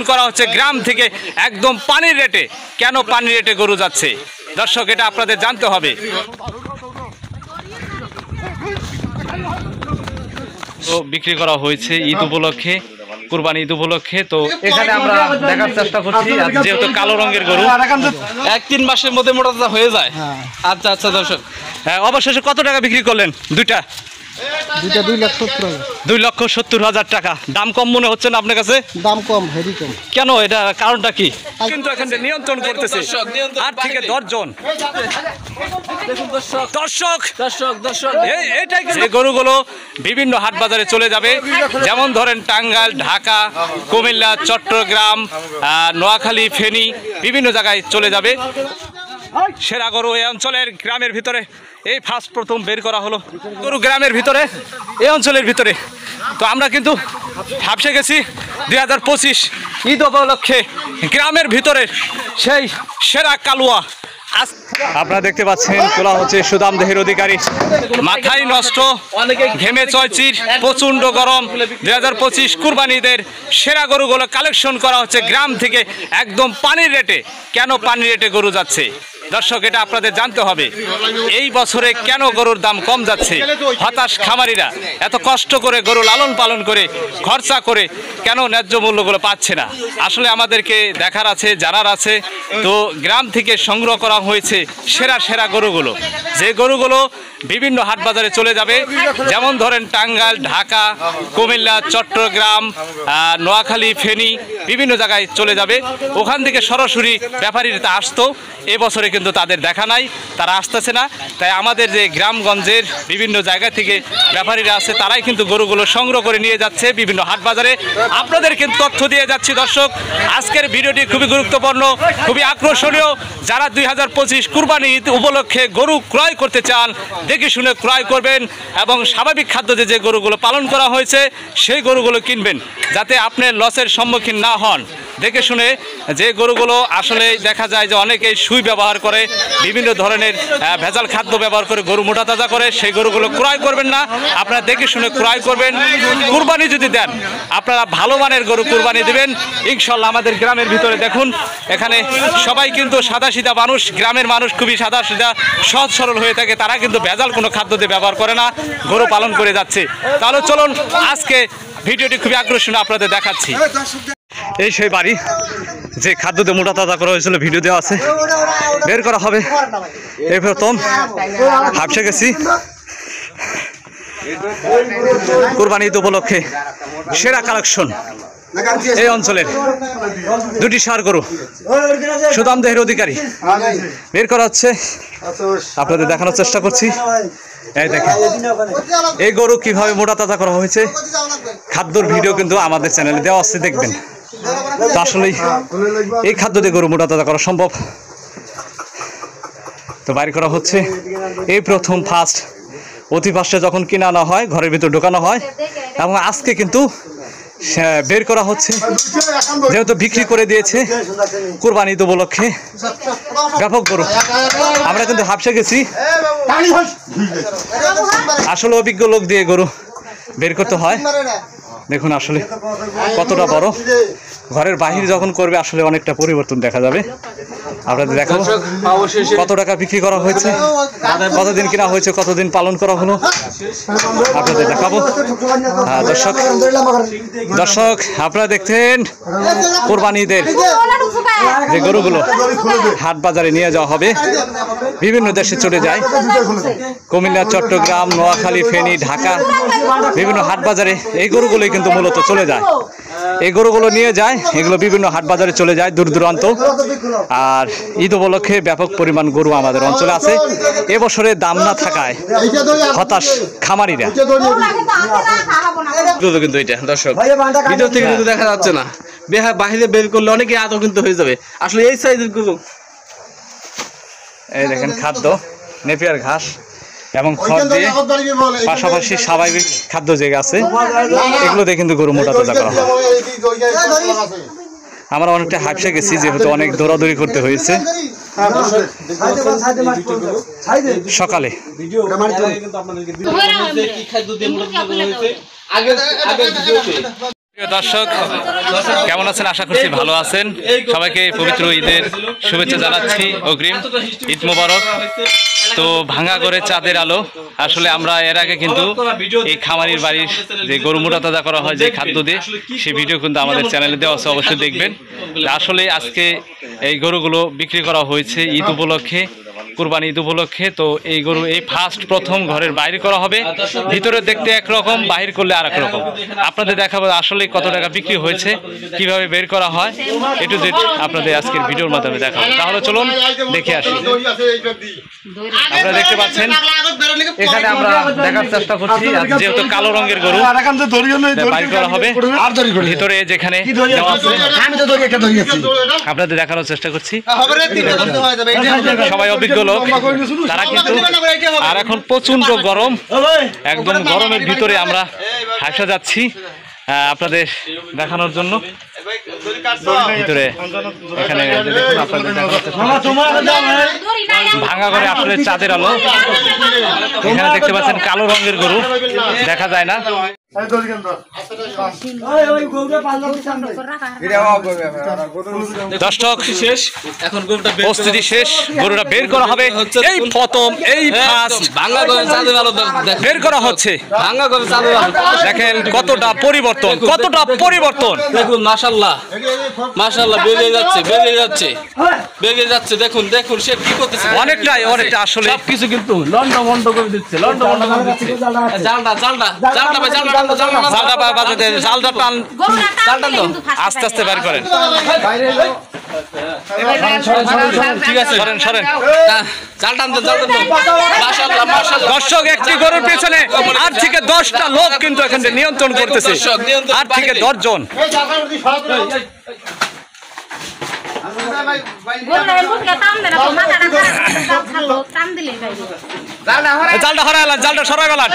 করা হচ্ছে গ্রাম থেকে একদম পানির রেটে। কেন পানির রেটে গরু যাচ্ছে দর্শক, এটা আপনাদের জানতে হবে। তো বিক্রি করা হয়েছে ঈদ উপলক্ষে, কুরবানি ঈদ উপলক্ষে। তো এখানে আমরা দেখার চেষ্টা করছি, যেহেতু কালো রঙের গরু 1-3 মাসের মধ্যে মোটা হয়ে যায়। আচ্ছা আচ্ছা দর্শক, অবশেষে কত টাকা বিক্রি করলেন? দুইটা 2,70,000 টাকা। দাম কম মনে হচ্ছে না আপনার কাছে? দাম কম, হেভি কম। কেন, এটা কারণটা কি? কিন্তু এখানে নিয়ন্ত্রণ করতেছে 8 থেকে 10 জন দর্শক। এটাই যে গরুগুলো বিভিন্ন হাট বাজারে চলে যাবে, যেমন ধরেন টাঙ্গাইল, ঢাকা, কুমিল্লা, চট্টগ্রাম, নোয়াখালী, ফেনী, বিভিন্ন জায়গায় চলে যাবে। সেরা গরু এই অঞ্চলের গ্রামের ভিতরে এই ফার্স্ট প্রথম বের করা হলো গরু গ্রামের ভিতরে, এই অঞ্চলের ভিতরে। তো আমরা কিন্তু হাবসে গেছি 2025 ঈদ উপলক্ষে গ্রামের ভিতরে সেই সেরা কালুয়া। আপনারা দেখতে পাচ্ছেন তোলা হচ্ছে সুদাম দেহের অধিকারী, মাথায় নষ্ট, ঘেমে চয়চির, প্রচন্ড গরম। 2025 কুরবানিদের সেরা গরুগুলো কালেকশন করা হচ্ছে গ্রাম থেকে একদম পানির রেটে। কেন পানির রেটে গরু যাচ্ছে দর্শক, এটা আপনাদের জানতে হবে। এই বছরে কেন গরুর দাম কম যাচ্ছে? হতাশ খামারিরা, এত কষ্ট করে গরু লালন পালন করে খরচা করে কেন ন্যায্য মূল্যগুলো পাচ্ছে না? আসলে আমাদেরকে দেখার আছে, জানার আছে। তো গ্রাম থেকে সংগ্রহ করা হয়েছে সেরা সেরা গরুগুলো, যে গরুগুলো বিভিন্ন হাট বাজারে চলে যাবে, যেমন ধরেন টাঙ্গাইল, ঢাকা, কুমিল্লা, চট্টগ্রাম, নোয়াখালী, ফেনী, বিভিন্ন জায়গায় চলে যাবে। ওখান থেকে সরাসরি ব্যাপারীরা আসতো, এবছরে কিন্তু তাদের দেখা নাই, তারা আসতেছে না। তাই আমাদের যে গ্রামগঞ্জের বিভিন্ন জায়গা থেকে ব্যাপারীরা আছে, তারাই কিন্তু গরুগুলো সংগ্রহ করে নিয়ে যাচ্ছে বিভিন্ন হাট বাজারে। আপনাদের কিন্তু তথ্য দিয়ে যাচ্ছি দর্শক। আজকের ভিডিওটি খুবই গুরুত্বপূর্ণ, খুবই আকর্ষণীয়। যারা 2025 কুরবানি ঈদ উপলক্ষে গরু ক্রয় করতে চান, দেখে শুনে ক্রয় করবেন এবং স্বাভাবিক খাদ্য যে গরুগুলো পালন করা হয়েছে সেই গরুগুলো কিনবেন, যাতে আপনি লসের সম্মুখীন না হন। দেখে শুনে যে গরুগুলো আসলে দেখা যায় যে অনেকেই সুই ব্যবহার করে, বিভিন্ন ধরনের ভেজাল খাদ্য ব্যবহার করে গরু মোটা তাজা করে, সেই গরুগুলো ক্রয় করবেন না। আপনারা দেখে শুনে ক্রয় করবেন। কুরবানি যদি দেন, আপনারা ভালো মানের গরু কুরবানি দেবেন ইনশাল্লাহ। আমাদের গ্রামের ভিতরে দেখুন, এখানে সবাই কিন্তু সাদা সিধা মানুষ, গ্রামের মানুষ খুবই সাদা সিধা সহজ সরল হয়ে থাকে। তারা কিন্তু ভেজাল কোনো খাদ্য দিয়ে ব্যবহার করে না, গরু পালন করে যাচ্ছে। তাহলে চলুন আজকে ভিডিওটি খুবই আকর্ষণীয় আপনাদের দেখাচ্ছি। এই সেই বাড়ি যে খাদ্য দিয়ে মোটা তাজা করা হয়েছিল, ভিডিও দেওয়া আছে, বের করা হবে। এই প্রথম হাবসে গেছি কুরবানি ঈদ উপলক্ষে সেরা কালেকশন এই অঞ্চলের দুটি ষাঁড় গরু সুদাম দেহের অধিকারী বের করা হচ্ছে, আপনাদের দেখানোর চেষ্টা করছি। এই দেখেন এই গরু কিভাবে মোটা তাজা করা হয়েছে, খাদ্যর ভিডিও কিন্তু আমাদের চ্যানেলে দেওয়া আছে, দেখবেন। তো আসলেই এই খাদ্য দিয়ে গরু মোটা তাজা করা সম্ভব। তো বাইর করা হচ্ছে এই প্রথম ফার্স্ট, অতি ফার্স্টে যখন কিনে আনা হয় ঘরের ভিতর ঢোকানো হয়, এবং আজকে কিন্তু বের করা হচ্ছে, যেহেতু বিক্রি করে দিয়েছে কুরবানি ঈদ উপলক্ষে ব্যাপক গরু। আমরা কিন্তু হাবসে গেছি, আসলে অভিজ্ঞ লোক দিয়ে গরু বের করতে হয়। দেখুন আসলে কতটা বড়, ঘরের বাহির যখন করবে আসলে অনেকটা পরিবর্তন দেখা যাবে। আপনাদের দেখাবো কত টাকা বিক্রি করা হয়েছে, কতদিন কিনা হয়েছে, কতদিন পালন করা হলো, আপনাদের দেখাবো। দর্শক আপনারা দেখতেন কুরবানি ঈদের যে গরুগুলো হাট বাজারে নিয়ে যাওয়া হবে, বিভিন্ন দেশে চলে যায়, কুমিল্লা, চট্টগ্রাম, নোয়াখালী, ফেনী, ঢাকা, বিভিন্ন হাট বাজারে এই গরুগুলোই কিন্তু মূলত চলে যায়। এই গরুগুলো নিয়ে যায়, এগুলো বিভিন্ন হাট বাজারে চলে যায় দূর দূরান্ত। আর ঈদ উপলক্ষে ব্যাপক পরিমাণ গরু আমাদের অঞ্চলে আছে। এবছরে দাম না থাকায় হতাশ খামারিরা। কিন্তু এটা দর্শক ভিতর থেকে কিন্তু দেখা যাচ্ছে না, বাহিরে বের করলে অনেকে আত কিন্তু হয়ে যাবে। আসলে এই সাইজের গরু, এই দেখেন খাদ্য নেপিয়ার ঘাস এবং খড় দিয়ে, পাশাপাশি স্বাভাবিক খাদ্য যে আছে এগুলো দিয়ে কিন্তু গরু মোটা তাজা করা হয়। আমরা অনেকটা হাবসে গেছি, যেহেতু অনেক দৌড়াদৌড়ি করতে হয়েছে সকালে। দর্শক কেমন আছেন? আশা করছি ভালো আছেন। সবাইকে পবিত্র ঈদের শুভেচ্ছা জানাচ্ছি, অগ্রিম ঈদ মোবারক। তো ভাঙা করে চাঁদের আলো, আসলে আমরা এর আগে কিন্তু এই খামারির বাড়ির যে গরু মোটা তাজা করা হয় যে খাদ্য দিয়ে, সেই ভিডিও কিন্তু আমাদের চ্যানেলে দেওয়া আছে, অবশ্যই দেখবেন। আসলে আজকে এই গরুগুলো বিক্রি করা হয়েছে ঈদ উপলক্ষে, কুরবানি ঈদ উপলক্ষে। তো এই গরু এই ফার্স্ট প্রথম ঘরের বাইরে করা হবে, ভিতরে দেখতে একরকম, বাহির করলে আর এক রকম। আপনাদের দেখাবো আসলে কত টাকা বিক্রি হয়েছে, কিভাবে বের করা হয়, এটু জেড আপনাদের আজকের ভিডিওর মাধ্যমে দেখাবো। তাহলে চলুন দেখে আসি। আপনারা দেখতে পাচ্ছেন এখানে আমরা দেখার চেষ্টা করছি, যেহেতু কালো রঙের গরু বাইর করা হবে, ভিতরে যেখানে আপনাদের দেখানোর চেষ্টা করছি। সবাই অভিজ্ঞ লোক, তারা কিন্তু আর এখন প্রচন্ড গরম, একদম গরমের ভিতরে আমরা হাসা যাচ্ছি আপনাদের দেখানোর জন্য। ভিতরে এখানে ভাঙা করে আসলে চাঁদের আলো, এখানে দেখতে পাচ্ছেন কালো রঙের গরু, দেখা যায় না। দর্শক শেষ, এখন গরুটা প্রস্তুতি শেষ, গরুটা বের করা হবে। এই প্রথম এই ফার্স্ট ভাঙা করে চাঁদের আলো বের করা হচ্ছে। ভাঙা করে চাঁদের আলো দেখেন কতটা পরিবর্তন, কতটা পরিবর্তন। দেখুন মাশাআল্লাহ, মাশাআল্লাহ, বেরিয়ে যাচ্ছে, বেরিয়ে যাচ্ছে, বেরিয়ে যাচ্ছে। দেখুন দেখুন সে কি করতেছে, অনেকটাই অনেকটা আসলে সবকিছু কিন্তু লন্ডা মন্ড করে দিচ্ছে, লন্ডা মন্ড করে দিচ্ছে। জালটা জালটা জালটা ভাই, জালটা জালটা জালটা বাজাতে, জালটা টান, জালটা তো আস্তে আস্তে বের করেন। ঠিক আছে, সরেন সরেন, জাল টানতে, জাল টানতে। মাশাআল্লাহ মাশাআল্লাহ। দর্শক একটি গরুর পেছনে 8 থেকে 10টা লোক কিন্তু এখানে নিয়ন্ত্রণ করতেছে, 8 থেকে 10 জন। জালটা হরাইলা, জালটা সরাইলা,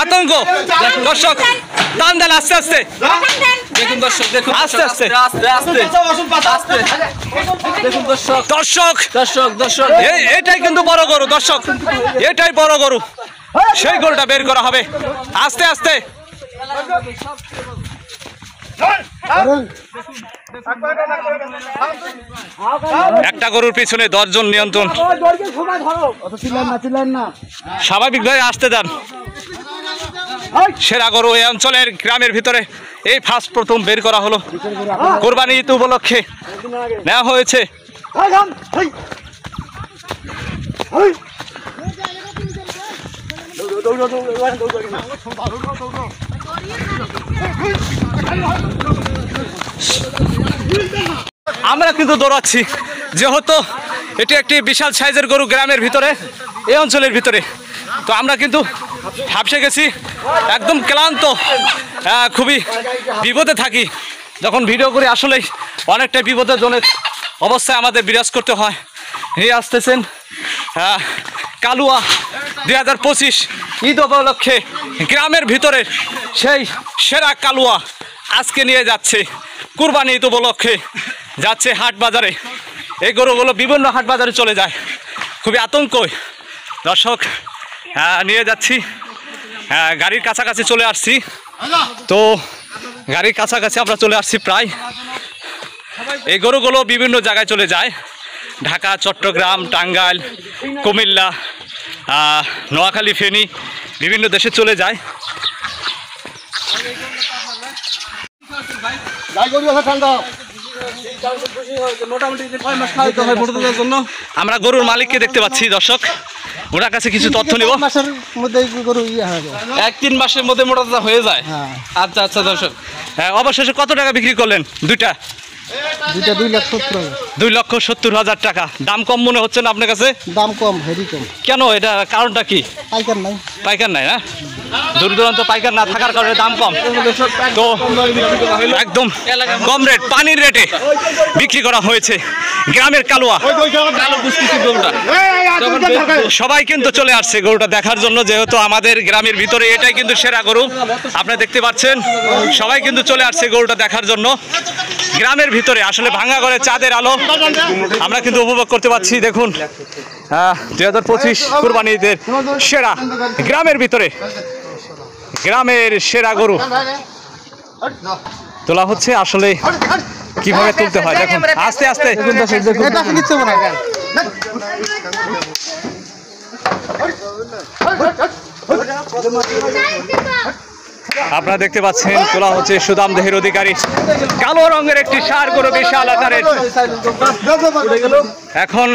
আতঙ্ক। দর্শক টান দেন আস্তে আস্তে, দেখুন দর্শক, দেখুন আস্তে আস্তে আস্তে আস্তে আস্তে। দেখুন দর্শক, দর্শক দর্শক দর্শক, এটাই কিন্তু বড় গরু দর্শক, এটাই বড় গরু, সেই গরুটা বের করা হবে আস্তে আস্তে। একটা গরুর পিছনে 10 জন নিয়ন্ত্রণ, স্বাভাবিকভাবে আসতে দেন। সেরা গরু এই অঞ্চলের গ্রামের ভিতরে এই ফার্স্ট প্রথম বের করা হলো, কোরবানি ঈদ উপলক্ষে নেওয়া হয়েছে। আমরা কিন্তু দৌড়াচ্ছি, যেহেতু এটি একটি বিশাল সাইজের গরু গ্রামের ভিতরে, এই অঞ্চলের ভিতরে। তো আমরা কিন্তু হাঁপসে গেছি, একদম ক্লান্ত, খুবই বিপদে থাকি যখন ভিডিও করি, আসলে অনেকটা বিপদজনক অবস্থায় আমাদের বিরাজ করতে হয়। নিয়ে আসতেছেন কালুয়া 2025 ঈদ উপলক্ষে গ্রামের ভিতরে সেই সেরা কালুয়া আজকে নিয়ে যাচ্ছে কুরবানি ঈদ উপলক্ষে, যাচ্ছে হাট বাজারে। এই গরুগুলো বিভিন্ন হাট বাজারে চলে যায়, খুবই আতঙ্ক। দর্শক নিয়ে যাচ্ছি, গাড়ির কাছাকাছি চলে আসছি। তো গাড়ির কাছাকাছি আমরা চলে আসছি প্রায়। এই গরুগুলো বিভিন্ন জায়গায় চলে যায়, ঢাকা, চট্টগ্রাম, টাঙ্গাইল, কুমিল্লা, নোয়াখালী, ফেনী, বিভিন্ন দেশে চলে যায়। আমরা গরুর মালিককে দেখতে পাচ্ছি দর্শক, ওনার কাছে কিছু তথ্য নিব। 1-3 মাসের মধ্যে মোটা তাজা হয়ে যায়। আচ্ছা আচ্ছা দর্শক, অবশেষে কত টাকা বিক্রি করলেন? দুইটা 2,70,000 টাকা। দাম কম মনে হচ্ছে না আপনার কাছে? দাম কম, হেভি কম। কেন, এটা কারণটা কি? পাইকার নাই, পাইকার নাই না, দূর দূরান্ত পাইকার না থাকার কারণে দাম কম। তো একদম কম রেট, পানির রেটে বিক্রি করা হয়েছে গ্রামের কালুয়া। সবাই কিন্তু চলে আসছে গরুটা দেখার জন্য, যেহেতু আমাদের গ্রামের ভিতরে এটাই কিন্তু সেরা গরু। আপনারা দেখতে পাচ্ছেন সবাই কিন্তু চলে আসছে গরুটা দেখার জন্য গ্রামের ভিতরে। আসলে ভাঙা করে চাঁদের আলো আমরা কিন্তু উপভোগ করতে পারছি। দেখুন 2025 কুরবানি ঈদের সেরা, গ্রামের ভিতরে গ্রামের সেরা গরু তোলা হচ্ছে, আসলে কিভাবে তুলতে হয় দেখুন, আস্তে আস্তে। আপনারা দেখতে পাচ্ছেন তোলা হচ্ছে সুদামদেহের অধিকারী কালো রঙের একটি ষাঁড় গরু, বিশাল আকারের। এখন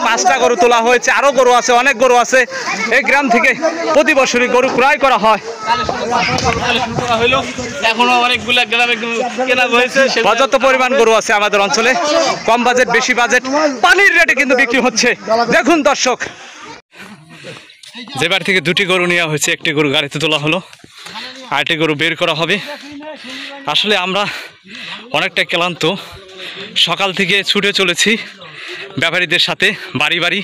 5টা গরু তোলা হয়েছে, আরো গরু আছে, অনেক গরু আছে। এই গ্রাম থেকে প্রতি বছরই গরু ক্রয় করা হয়। এখনো অনেকগুলা গ্রামে কেনা হয়েছে, পর্যাপ্ত পরিমাণ গরু আছে আমাদের অঞ্চলে, কম বাজেট বেশি বাজেট পানির রেটে কিন্তু বিক্রি হচ্ছে। দেখুন দর্শক, যে বাড়ি থেকে 2টি গরু নেওয়া হয়েছে, একটি গরু গাড়িতে তোলা হলো, আরেকটি গরু বের করা হবে। আসলে আমরা অনেকটা ক্লান্ত, সকাল থেকে ছুটে চলেছি ব্যাপারীদের সাথে বাড়ি বাড়ি।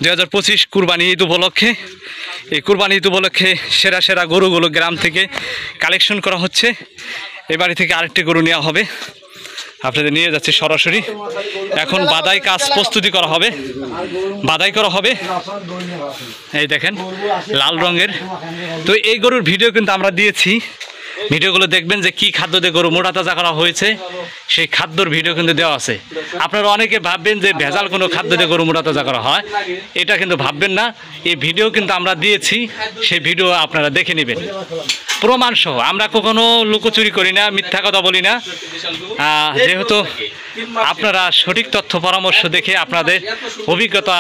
2025 কুরবানি ঈদ উপলক্ষে, এই কুরবানি ঈদ উপলক্ষে সেরা সেরা গরুগুলো গ্রাম থেকে কালেকশন করা হচ্ছে। এই বাড়ি থেকে আরেকটি গরু নেওয়া হবে, আপনাদের নিয়ে যাচ্ছি সরাসরি। এখন বাদাই কাজ প্রস্তুতি করা হবে, বাদাই করা হবে। এই দেখেন লাল রঙের। তো এই গরুর ভিডিও কিন্তু আমরা দিয়েছি, ভিডিওগুলো দেখবেন যে কি খাদ্য দিয়ে গরু মোটা তাজা করা হয়েছে, সেই খাদ্যর ভিডিও কিন্তু দেওয়া আছে। আপনারা অনেকে ভাববেন যে ভেজাল কোনো খাদ্য দিয়ে গরু মোটা তাজা করা হয়, এটা কিন্তু ভাববেন না। এই ভিডিও কিন্তু আমরা দিয়েছি, সেই ভিডিও আপনারা দেখে নেবেন প্রমাণ সহ। আমরা কখনো লুকোচুরি করি না, মিথ্যা কথা বলি না। যেহেতু আপনারা সঠিক তথ্য পরামর্শ দেখে আপনাদের অভিজ্ঞতা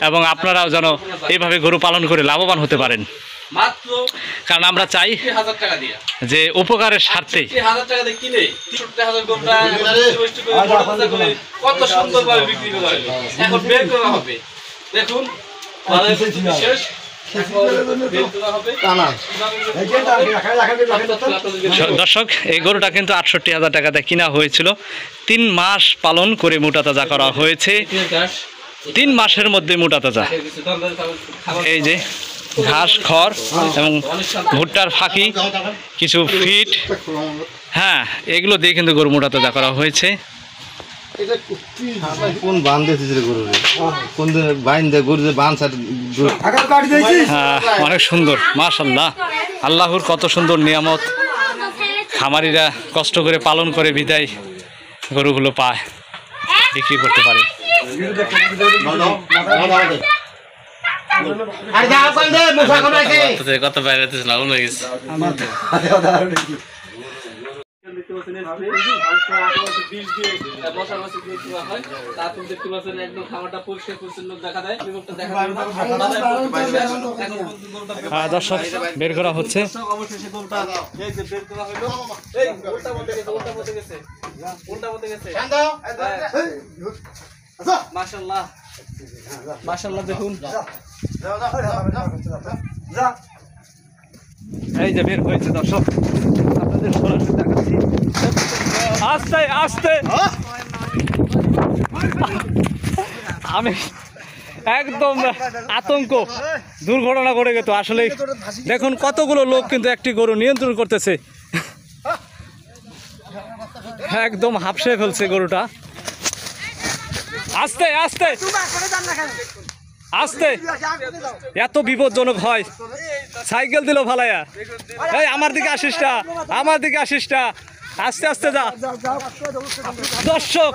এবং আপনারাও যেন এইভাবে গরু পালন করে লাভবান হতে পারেন, কারণ আমরা চাই যে উপকারের স্বার্থে। দর্শক, এই গরুটা কিন্তু ৬৮,০০০ টাকাতে কিনা হয়েছিল। 3 মাস পালন করে মোটা তাজা করা হয়েছে, 3 মাসের মধ্যে মোটা তাজা। এই যে ঘাস, খড় এবং ভুট্টার ফাঁকি, কিছু ফিট, হ্যাঁ, এগুলো দিয়ে কিন্তু গরু মোটা তাজা করা হয়েছে। কোন বান দিয়েছে গরু, কোন বাইন দিয়ে গরু বান, অনেক সুন্দর, মাশাআল্লাহ। আল্লাহর কত সুন্দর নিয়ামত, খামারিরা কষ্ট করে পালন করে বিদায় গরুগুলো পায়, বিক্রি করতে পারে। কত বাইরে লাগুন হয়ে গেছে। দর্শক, বের করা হচ্ছে। মাশাআল্লাহ, মাশাআল্লাহ, দেখুন এই যে বের হয়েছে দর্শক, আপনাদের সরাসরি দেখাচ্ছি। আস্তে আস্তে, আমি একদম আতঙ্ক, দুর্ঘটনা ঘটে গেত। আসলে দেখুন কতগুলো লোক কিন্তু একটি গরু নিয়ন্ত্রণ করতেছে, একদম হাঁপসে ফেলছে গরুটা। আস্তে আস্তে আস্তে, এত বিপজ্জনক হয়, সাইকেল দিল ফালাইয়া। এই আমার দিকে আসিসটা, আমার দিকে আসিসটা, আস্তে আস্তে যা। দর্শক,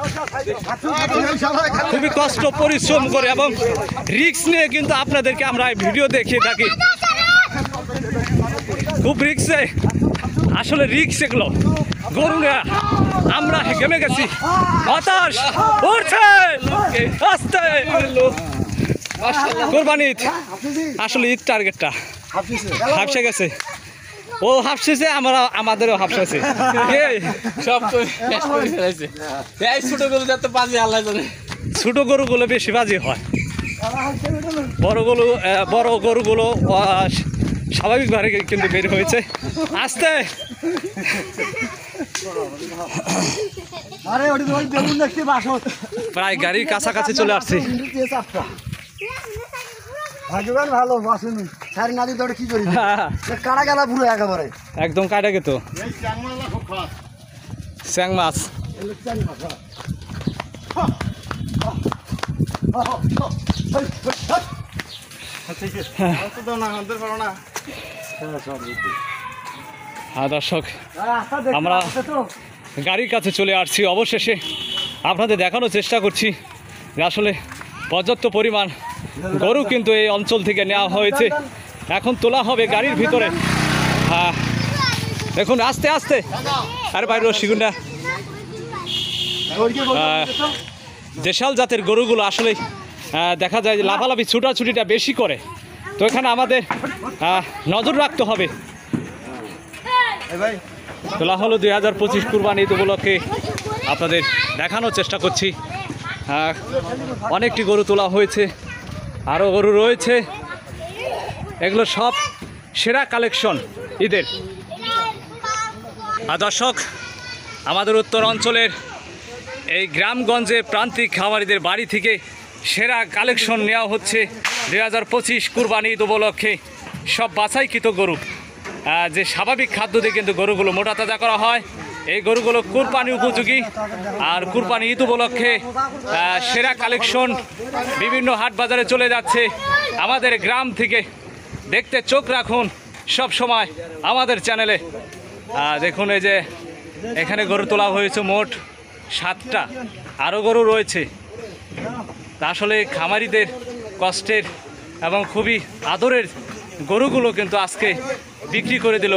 খুবই কষ্ট পরিশ্রম করে এবং রিস্ক নিয়ে কিন্তু আপনাদেরকে আমরা ভিডিও দেখিয়ে থাকি। খুব রিস্কে, আসলে রিস্ক এগুলো গরু না, আমরা ঘেমে গেছি, হতাশ উঠছে আস্তে। কোরবানি ঈদ, আসলে ঈদ টার্গেটটা হাফসে গেছে, ও হাফসেছে, আমাদেরও হাফসেছে। সব তো এই ছোট গরু যাতে বাজি আল্লাহ জানে, ছোট গরুগুলো বেশি বাজি হয়, বড় গরুগুলো স্বাভাবিকভাবে কিন্তু বের হয়েছে। আস্তে, প্রায় গাড়ির কাছাকাছি চলে আসছি। ভালো বাসেনি সারি নাদি দৌড়ে কি করি কাটা গেলা পুরো একেবারে একদম কাটা গেত স্যাং মাছ। দর্শক, আমরা গাড়ির কাছে চলে আসছি। অবশেষে আপনাদের দেখানোর চেষ্টা করছি যে আসলে পর্যাপ্ত পরিমাণ গরু কিন্তু এই অঞ্চল থেকে নেওয়া হয়েছে, এখন তোলা হবে গাড়ির ভিতরে। দেখুন আস্তে আস্তে, আরে বাইরে শিগুন্ডা দেশাল জাতের গরুগুলো আসলে দেখা যায় যে লাফালাফি ছুটাছুটিটা বেশি করে, তো এখানে আমাদের নজর রাখতে হবে। তোলা হলো 2025 কুরবানি ঈদ উপলক্ষে, আপনাদের দেখানোর চেষ্টা করছি। অনেকটি গরু তোলা হয়েছে, আরও গরু রয়েছে, এগুলো সব সেরা কালেকশন ঈদের। দর্শক, আমাদের উত্তর অঞ্চলের এই গ্রামগঞ্জে প্রান্তিক খামারিদের বাড়ি থেকে সেরা কালেকশন নেওয়া হচ্ছে 2025 কুরবানি ঈদ উপলক্ষে। সব বাছাইকৃত গরু, যে স্বাভাবিক খাদ্য দিয়ে কিন্তু গরুগুলো মোটা তাজা করা হয়। এই গরুগুলো কুরবানি উপযোগী, আর কুরবানি ঈদ উপলক্ষে সেরা কালেকশন বিভিন্ন হাট বাজারে চলে যাচ্ছে আমাদের গ্রাম থেকে। দেখতে চোখ রাখুন সব সময় আমাদের চ্যানেলে। দেখুন এই যে এখানে গরু তোলা হয়েছে মোট 7টা, আরও গরু রয়েছে। তা আসলে খামারিদের কষ্টের এবং খুবই আদরের গরুগুলো কিন্তু আজকে বিক্রি করে দিল।